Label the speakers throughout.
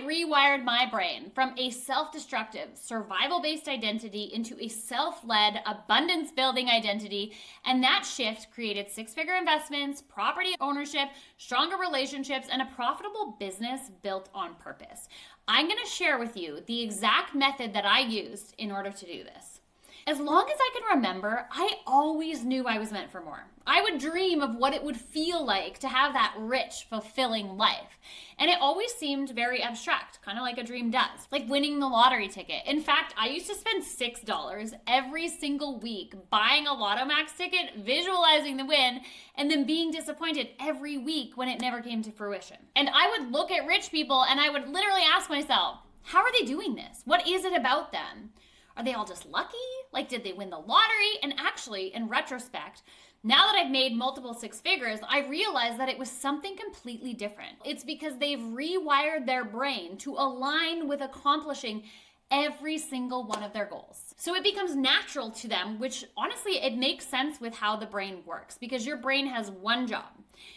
Speaker 1: rewired my brain from a self-destructive, survival-based identity into a self-led, abundance-building identity, and that shift created six-figure investments, property ownership, stronger relationships, and a profitable business built on purpose. I'm going to share with you the exact method that I used in order to do this. As long as I can remember, I always knew I was meant for more. I would dream of what it would feel like to have that rich, fulfilling life. And it always seemed very abstract, kind of like a dream does, like winning the lottery ticket. In fact, I used to spend $6 every single week buying a Lotto Max ticket, visualizing the win, and then being disappointed every week when it never came to fruition. And I would look at rich people and I would literally ask myself, how are they doing this? What is it about them? Are they all just lucky? Like, did they win the lottery? And actually, in retrospect, now that I've made multiple six figures, I realized that it was something completely different. It's because they've rewired their brain to align with accomplishing every single one of their goals. So it becomes natural to them, which honestly, it makes sense with how the brain works, because your brain has one job: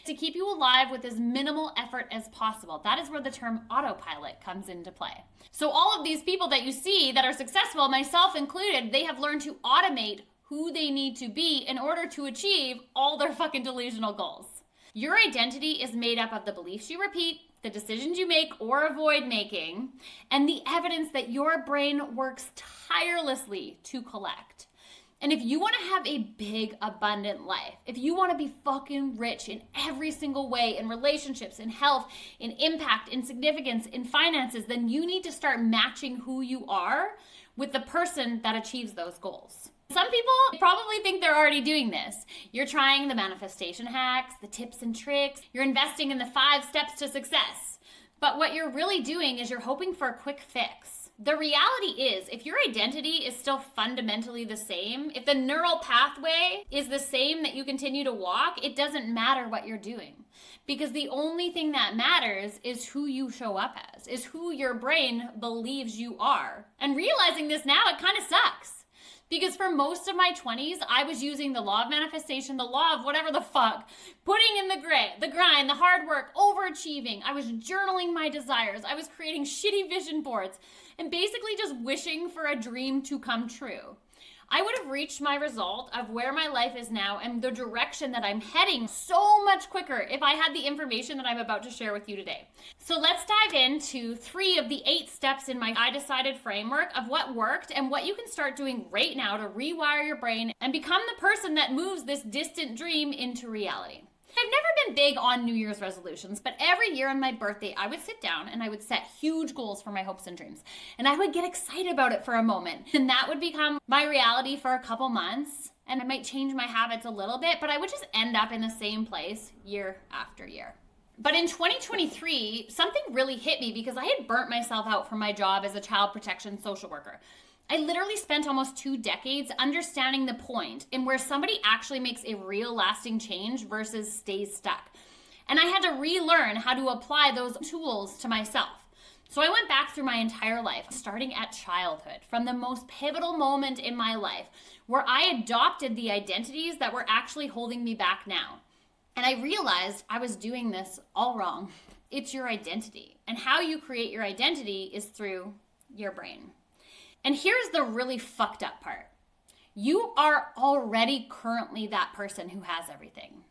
Speaker 1: to keep you alive with as minimal effort as possible. That is where the term autopilot comes into play. So all of these people that you see that are successful, myself included, they have learned to automate who they need to be in order to achieve all their fucking delusional goals. Your identity is made up of the beliefs you repeat, the decisions you make or avoid making, and the evidence that your brain works tirelessly to collect. And if you want to have a big, abundant life, if you want to be fucking rich in every single way, in relationships, in health, in impact, in significance, in finances, then you need to start matching who you are with the person that achieves those goals. Some people probably think they're already doing this. You're trying the manifestation hacks, the tips and tricks. You're investing in the 5 steps to success. But what you're really doing is you're hoping for a quick fix. The reality is, if your identity is still fundamentally the same, if the neural pathway is the same that you continue to walk, it doesn't matter what you're doing. Because the only thing that matters is who you show up as, is who your brain believes you are. And realizing this now, it kind of sucks. Because for most of my 20s, I was using the law of manifestation, the law of whatever the fuck, putting in the grind, the hard work, overachieving. I was journaling my desires. I was creating shitty vision boards and basically just wishing for a dream to come true. I would have reached my result of where my life is now and the direction that I'm heading so much quicker if I had the information that I'm about to share with you today. So let's dive into 3 of the 8 steps in my I Decided framework of what worked and what you can start doing right now to rewire your brain and become the person that moves this distant dream into reality. I've never been big on New Year's resolutions, but every year on my birthday, I would sit down and I would set huge goals for my hopes and dreams. And I would get excited about it for a moment. And that would become my reality for a couple months. And I might change my habits a little bit, but I would just end up in the same place year after year. But in 2023, something really hit me because I had burnt myself out from my job as a child protection social worker. I literally spent almost 2 decades understanding the point in where somebody actually makes a real lasting change versus stays stuck. And I had to relearn how to apply those tools to myself. So I went back through my entire life, starting at childhood, from the most pivotal moment in my life, where I adopted the identities that were actually holding me back now. And I realized I was doing this all wrong. It's your identity. And how you create your identity is through your brain. And here's the really fucked up part. You are already currently that person who has everything.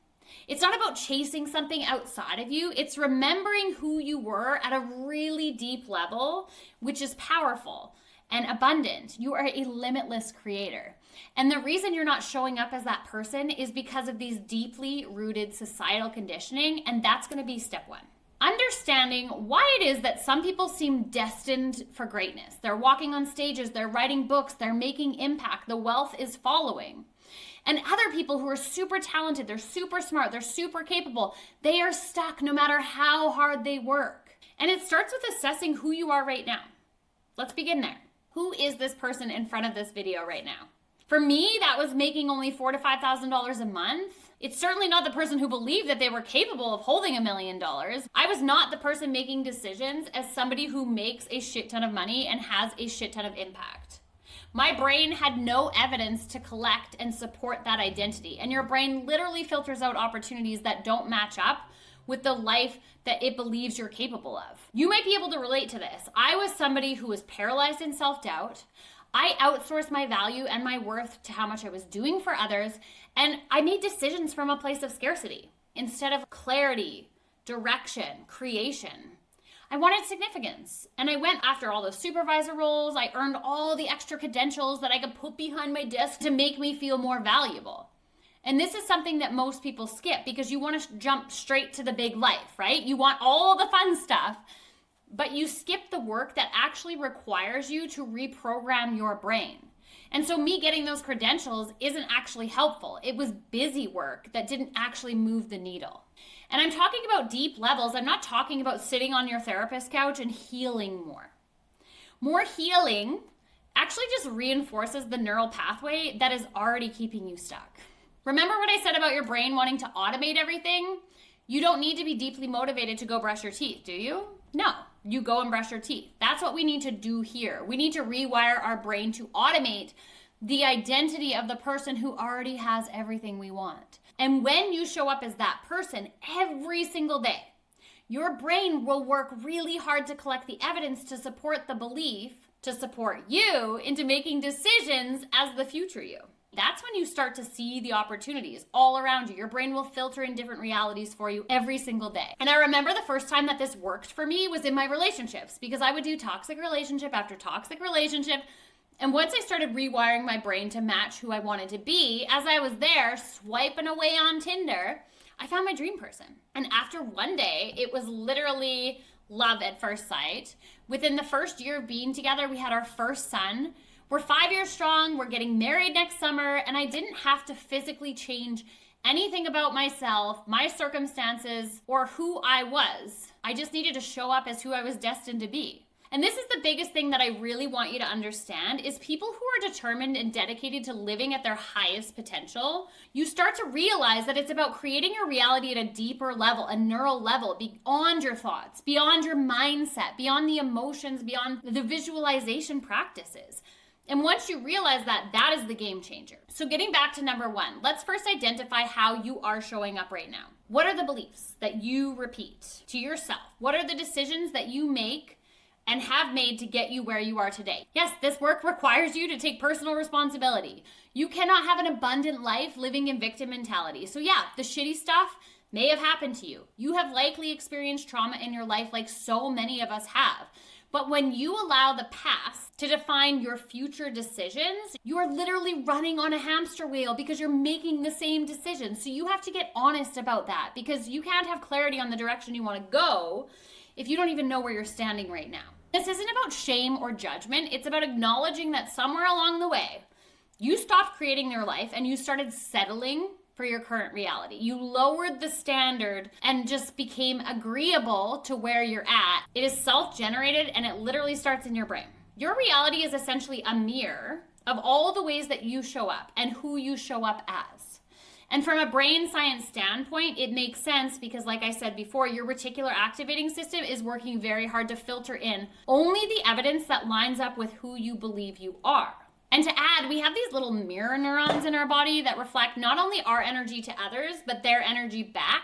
Speaker 1: It's not about chasing something outside of you. It's remembering who you were at a really deep level, which is powerful and abundant. You are a limitless creator. And the reason you're not showing up as that person is because of these deeply rooted societal conditioning, and that's going to be step 1. Understanding why it is that some people seem destined for greatness. They're walking on stages, they're writing books, they're making impact, the wealth is following. And other people who are super talented, they're super smart, they're super capable, they are stuck no matter how hard they work. And it starts with assessing who you are right now. Let's begin there. Who is this person in front of this video right now? For me, that was making only $4,000 to $5,000 a month. It's certainly not the person who believed that they were capable of holding $1 million. I was not the person making decisions as somebody who makes a shit ton of money and has a shit ton of impact. My brain had no evidence to collect and support that identity. And your brain literally filters out opportunities that don't match up with the life that it believes you're capable of. You might be able to relate to this. I was somebody who was paralyzed in self-doubt. I outsourced my value and my worth to how much I was doing for others, and I made decisions from a place of scarcity instead of clarity, direction, creation. I wanted significance, and I went after all those supervisor roles. I earned all the extra credentials that I could put behind my desk to make me feel more valuable. And this is something that most people skip because you want to jump straight to the big life, right? You want all the fun stuff, but you skip the work that actually requires you to reprogram your brain. And so me getting those credentials isn't actually helpful. It was busy work that didn't actually move the needle. And I'm talking about deep levels. I'm not talking about sitting on your therapist couch and healing more. More healing actually just reinforces the neural pathway that is already keeping you stuck. Remember what I said about your brain wanting to automate everything? You don't need to be deeply motivated to go brush your teeth, do you? No, you go and brush your teeth. That's what we need to do here. We need to rewire our brain to automate the identity of the person who already has everything we want. And when you show up as that person every single day, your brain will work really hard to collect the evidence to support the belief, to support you into making decisions as the future you. That's when you start to see the opportunities all around you. Your brain will filter in different realities for you every single day. And I remember the first time that this worked for me was in my relationships, because I would do toxic relationship after toxic relationship. And once I started rewiring my brain to match who I wanted to be, as I was there swiping away on Tinder, I found my dream person. And after one day, it was literally love at first sight. Within the first year of being together, we had our first son. We're 5 years strong, we're getting married next summer, and I didn't have to physically change anything about myself, my circumstances, or who I was. I just needed to show up as who I was destined to be. And this is the biggest thing that I really want you to understand is people who are determined and dedicated to living at their highest potential, you start to realize that it's about creating your reality at a deeper level, a neural level, beyond your thoughts, beyond your mindset, beyond the emotions, beyond the visualization practices. And once you realize that, that is the game changer. So getting back to number one, let's first identify how you are showing up right now. What are the beliefs that you repeat to yourself? What are the decisions that you make and have made to get you where you are today? Yes, this work requires you to take personal responsibility. You cannot have an abundant life living in victim mentality. So yeah, the shitty stuff may have happened to you. You have likely experienced trauma in your life like so many of us have. But when you allow the past to define your future decisions, you are literally running on a hamster wheel because you're making the same decisions. So you have to get honest about that, because you can't have clarity on the direction you want to go if you don't even know where you're standing right now. This isn't about shame or judgment. It's about acknowledging that somewhere along the way, you stopped creating your life and you started settling for your current reality. You lowered the standard and just became agreeable to where you're at. It is self-generated and it literally starts in your brain. Your reality is essentially a mirror of all the ways that you show up and who you show up as. And from a brain science standpoint, it makes sense because, like I said before, your reticular activating system is working very hard to filter in only the evidence that lines up with who you believe you are. And to add, we have these little mirror neurons in our body that reflect not only our energy to others, but their energy back.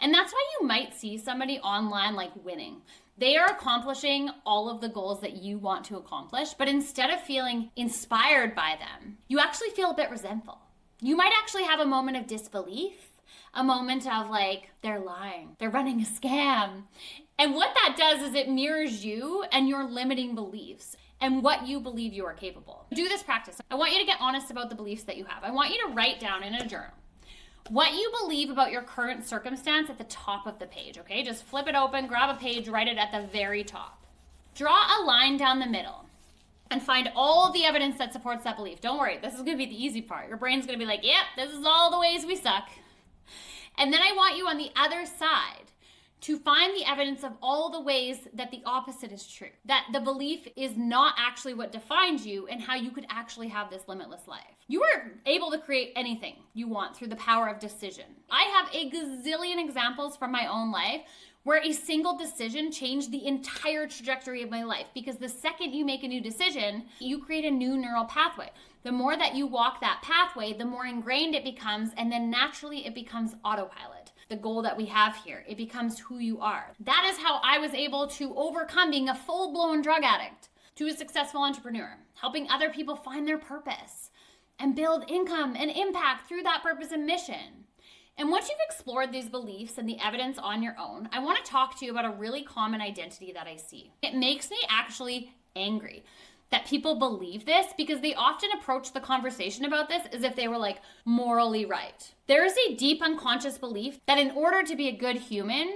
Speaker 1: And that's why you might see somebody online like winning. They are accomplishing all of the goals that you want to accomplish, but instead of feeling inspired by them, you actually feel a bit resentful. You might actually have a moment of disbelief, a moment of like, they're lying, they're running a scam. And what that does is it mirrors you and your limiting beliefs and what you believe you are capable. Do this practice. I want you to get honest about the beliefs that you have. I want you to write down in a journal what you believe about your current circumstance at the top of the page, okay? Just flip it open, grab a page, write it at the very top. Draw a line down the middle and find all the evidence that supports that belief. Don't worry, this is gonna be the easy part. Your brain's gonna be like, yep, this is all the ways we suck. And then I want you on the other side to find the evidence of all the ways that the opposite is true, that the belief is not actually what defines you and how you could actually have this limitless life. You are able to create anything you want through the power of decision. I have a gazillion examples from my own life where a single decision changed the entire trajectory of my life, because the second you make a new decision, you create a new neural pathway. The more that you walk that pathway, the more ingrained it becomes, and then naturally it becomes autopilot. the goal that we have here. It becomes who you are. That is how I was able to overcome being a full-blown drug addict to a successful entrepreneur, helping other people find their purpose and build income and impact through that purpose and mission. And once you've explored these beliefs and the evidence on your own, I want to talk to you about a really common identity that I see. It makes me actually angry that people believe this, because they often approach the conversation about this as if they were like morally right. There is a deep unconscious belief that in order to be a good human,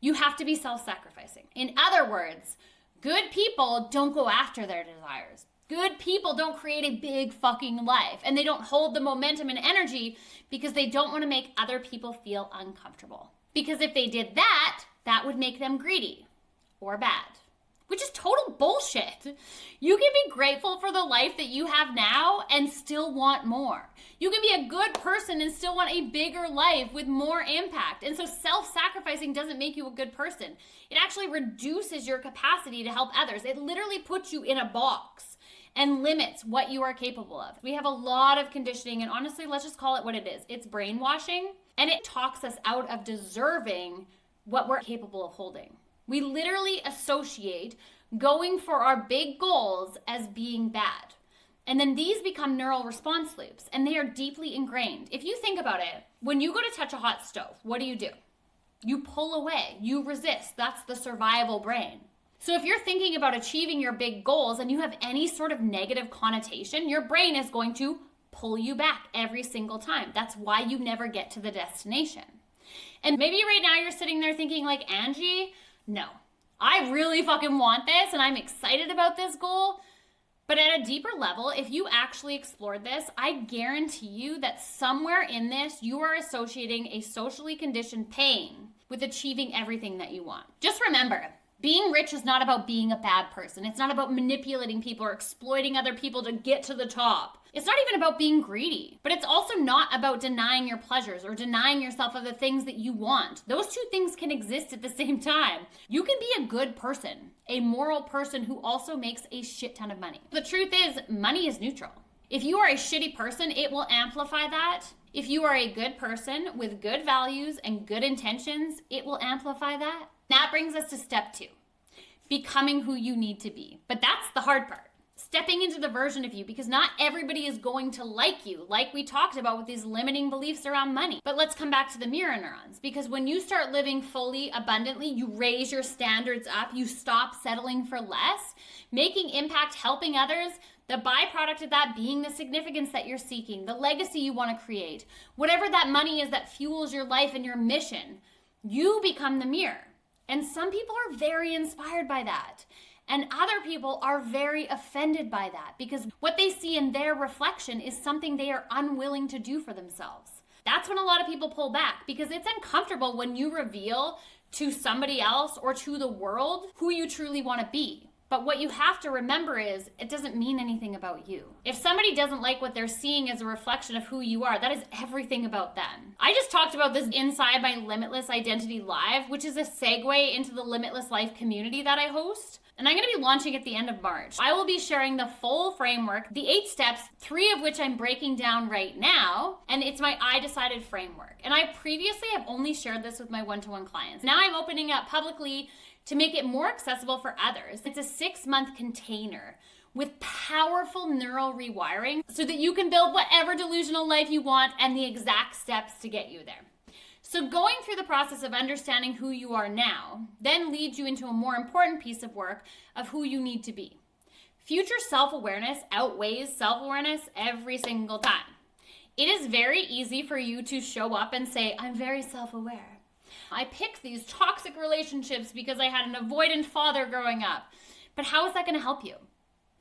Speaker 1: you have to be self-sacrificing. In other words, good people don't go after their desires. Good people don't create a big fucking life, and they don't hold the momentum and energy because they don't want to make other people feel uncomfortable. Because if they did that, that would make them greedy or bad, which is total bullshit. You can be grateful for the life that you have now and still want more. You can be a good person and still want a bigger life with more impact. And so self-sacrificing doesn't make you a good person. It actually reduces your capacity to help others. It literally puts you in a box and limits what you are capable of. We have a lot of conditioning, and honestly, let's just call it what it is. It's brainwashing, and it talks us out of deserving what we're capable of holding. We literally associate going for our big goals as being bad. And then these become neural response loops, and they are deeply ingrained. If you think about it, when you go to touch a hot stove, what do? You pull away, you resist. That's the survival brain. So if you're thinking about achieving your big goals and you have any sort of negative connotation, your brain is going to pull you back every single time. That's why you never get to the destination. And maybe right now you're sitting there thinking like, Angie, no, I really fucking want this and I'm excited about this goal. But at a deeper level, if you actually explored this, I guarantee you that somewhere in this, you are associating a socially conditioned pain with achieving everything that you want. Just remember, being rich is not about being a bad person. It's not about manipulating people or exploiting other people to get to the top. It's not even about being greedy, but it's also not about denying your pleasures or denying yourself of the things that you want. Those two things can exist at the same time. You can be a good person, a moral person who also makes a shit ton of money. The truth is, money is neutral. If you are a shitty person, it will amplify that. If you are a good person with good values and good intentions, it will amplify that. That brings us to step 2, becoming who you need to be. But that's the hard part. Stepping into the version of you, because not everybody is going to like you, like we talked about with these limiting beliefs around money. But let's come back to the mirror neurons, because when you start living fully, abundantly, you raise your standards up, you stop settling for less, making impact, helping others, the byproduct of that being the significance that you're seeking, the legacy you want to create, whatever that money is that fuels your life and your mission, you become the mirror. And some people are very inspired by that. And other people are very offended by that because what they see in their reflection is something they are unwilling to do for themselves. That's when a lot of people pull back, because it's uncomfortable when you reveal to somebody else or to the world who you truly want to be. But what you have to remember is it doesn't mean anything about you. If somebody doesn't like what they're seeing as a reflection of who you are, that is everything about them. I just talked about this inside my Limitless Identity Live, which is a segue into the Limitless Life community that I host. And I'm going to be launching at the end of March. I will be sharing the full framework, the 8 steps, 3 of which I'm breaking down right now. And it's my I Decided framework. And I previously have only shared this with my one-to-one clients. Now I'm opening up publicly to make it more accessible for others. It's a 6-month container with powerful neural rewiring so that you can build whatever delusional life you want and the exact steps to get you there. So going through the process of understanding who you are now then leads you into a more important piece of work of who you need to be. Future self-awareness outweighs self-awareness every single time. It is very easy for you to show up and say, I'm very self-aware. I picked these toxic relationships because I had an avoidant father growing up. But how is that going to help you?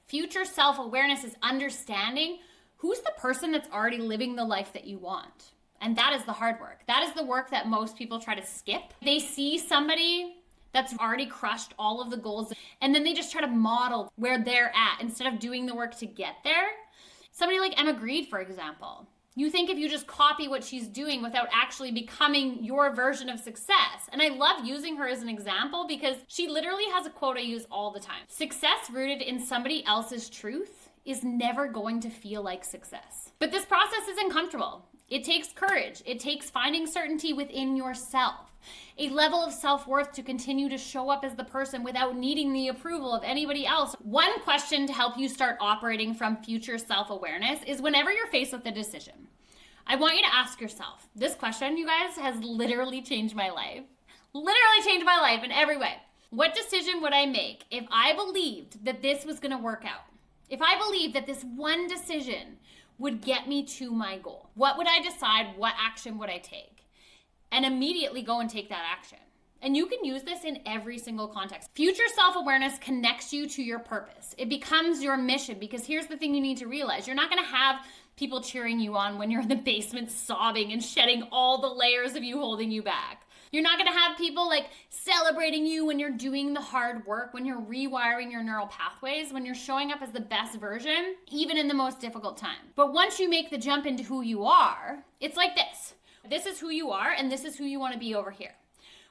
Speaker 1: Future self-awareness is understanding who's the person that's already living the life that you want. And that is the hard work. That is the work that most people try to skip. They see somebody that's already crushed all of the goals, and then they just try to model where they're at instead of doing the work to get there. Somebody like Emma Grede, for example. You think if you just copy what she's doing without actually becoming your version of success. And I love using her as an example because she literally has a quote I use all the time. Success rooted in somebody else's truth is never going to feel like success. But this process is uncomfortable. It takes courage. It takes finding certainty within yourself, a level of self-worth to continue to show up as the person without needing the approval of anybody else. One question to help you start operating from future self-awareness is whenever you're faced with a decision, I want you to ask yourself, this question, you guys, has literally changed my life. Literally changed my life in every way. What decision would I make if I believed that this was going to work out? If I believed that this one decision would get me to my goal, what would I decide? What action would I take? And immediately go and take that action. And you can use this in every single context. Future self-awareness connects you to your purpose. It becomes your mission, because here's the thing you need to realize. You're not going to have people cheering you on when you're in the basement sobbing and shedding all the layers of you holding you back. You're not going to have people like celebrating you when you're doing the hard work, when you're rewiring your neural pathways, when you're showing up as the best version, even in the most difficult time. But once you make the jump into who you are, it's like this. This is who you are, and this is who you want to be over here.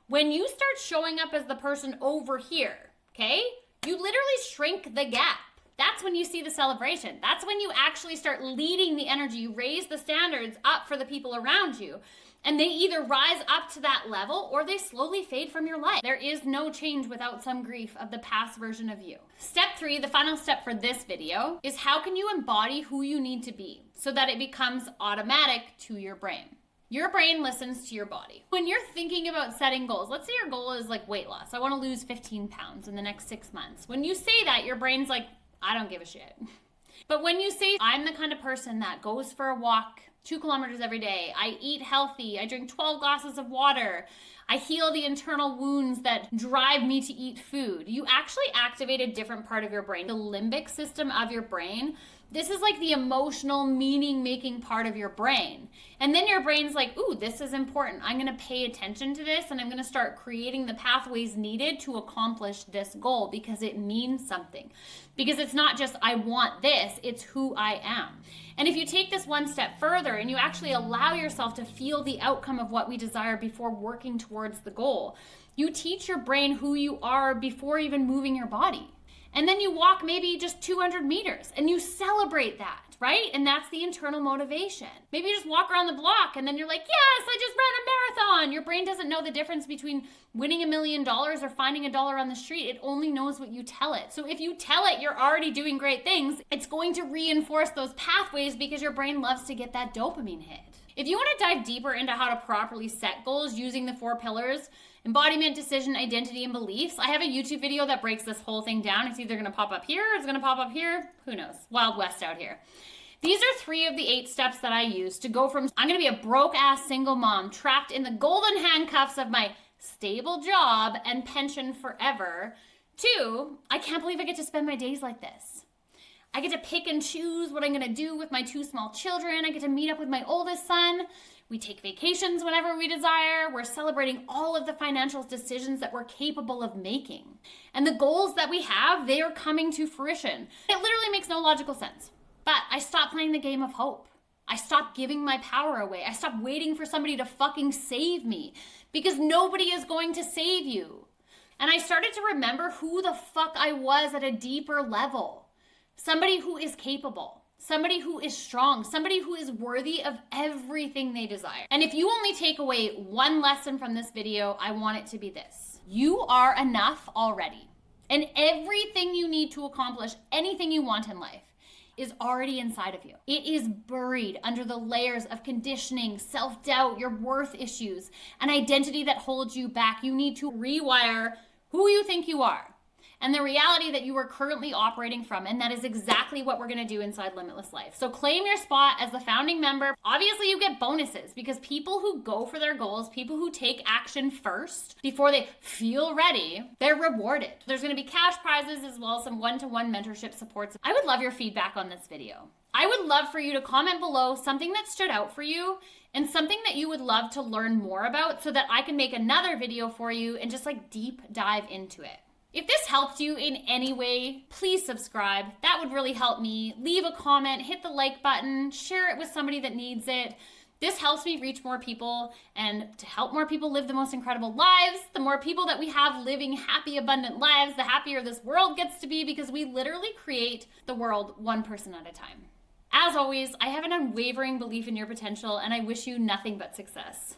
Speaker 1: When you start showing up as the person over here, okay, you literally shrink the gap. That's when you see the celebration. That's when you actually start leading the energy. You raise the standards up for the people around you. And they either rise up to that level or they slowly fade from your life. There is no change without some grief of the past version of you. Step 3, the final step for this video, is how can you embody who you need to be so that it becomes automatic to your brain. Your brain listens to your body. When you're thinking about setting goals, let's say your goal is like weight loss. I want to lose 15 pounds in the next 6 months. When you say that, your brain's like, I don't give a shit. But when you say, I'm the kind of person that goes for a walk 2 kilometers every day, I eat healthy, I drink 12 glasses of water, I heal the internal wounds that drive me to eat food, you actually activate a different part of your brain. The limbic system of your brain, this is like the emotional, meaning-making part of your brain. And then your brain's like, ooh, this is important. I'm going to pay attention to this, and I'm going to start creating the pathways needed to accomplish this goal because it means something. Because it's not just, I want this, it's who I am. And if you take this one step further and you actually allow yourself to feel the outcome of what we desire before working towards the goal, you teach your brain who you are before even moving your body. And then you walk maybe just 200 meters and you celebrate that, right? And that's the internal motivation. Maybe you just walk around the block and then you're like, yes, I just ran a marathon. Your brain doesn't know the difference between winning $1 million or finding $1 on the street. It only knows what you tell it. So if you tell it you're already doing great things, it's going to reinforce those pathways because your brain loves to get that dopamine hit. If you want to dive deeper into how to properly set goals using the 4 pillars, embodiment, decision, identity, and beliefs, I have a YouTube video that breaks this whole thing down. It's either going to pop up here or it's going to pop up here. Who knows? Wild West out here. These are 3 of the 8 steps that I use to go from, I'm going to be a broke-ass single mom trapped in the golden handcuffs of my stable job and pension forever, to, I can't believe I get to spend my days like this. I get to pick and choose what I'm going to do with my 2 small children. I get to meet up with my oldest son. We take vacations whenever we desire. We're celebrating all of the financial decisions that we're capable of making. And the goals that we have, they are coming to fruition. It literally makes no logical sense. But I stopped playing the game of hope. I stopped giving my power away. I stopped waiting for somebody to fucking save me, because nobody is going to save you. And I started to remember who the fuck I was at a deeper level. Somebody who is capable, somebody who is strong, somebody who is worthy of everything they desire. And if you only take away one lesson from this video, I want it to be this. You are enough already. And everything you need to accomplish anything you want in life is already inside of you. It is buried under the layers of conditioning, self-doubt, your worth issues, an identity that holds you back. You need to rewire who you think you are and the reality that you are currently operating from. And that is exactly what we're going to do inside Limitless Life. So claim your spot as the founding member. Obviously, you get bonuses because people who go for their goals, people who take action first before they feel ready, they're rewarded. There's going to be cash prizes as well as some one-to-one mentorship supports. I would love your feedback on this video. I would love for you to comment below something that stood out for you and something that you would love to learn more about so that I can make another video for you and just like deep dive into it. If this helped you in any way, please subscribe. That would really help me. Leave a comment, hit the like button, share it with somebody that needs it. This helps me reach more people, and to help more people live the most incredible lives, the more people that we have living happy, abundant lives, the happier this world gets to be, because we literally create the world one person at a time. As always, I have an unwavering belief in your potential, and I wish you nothing but success.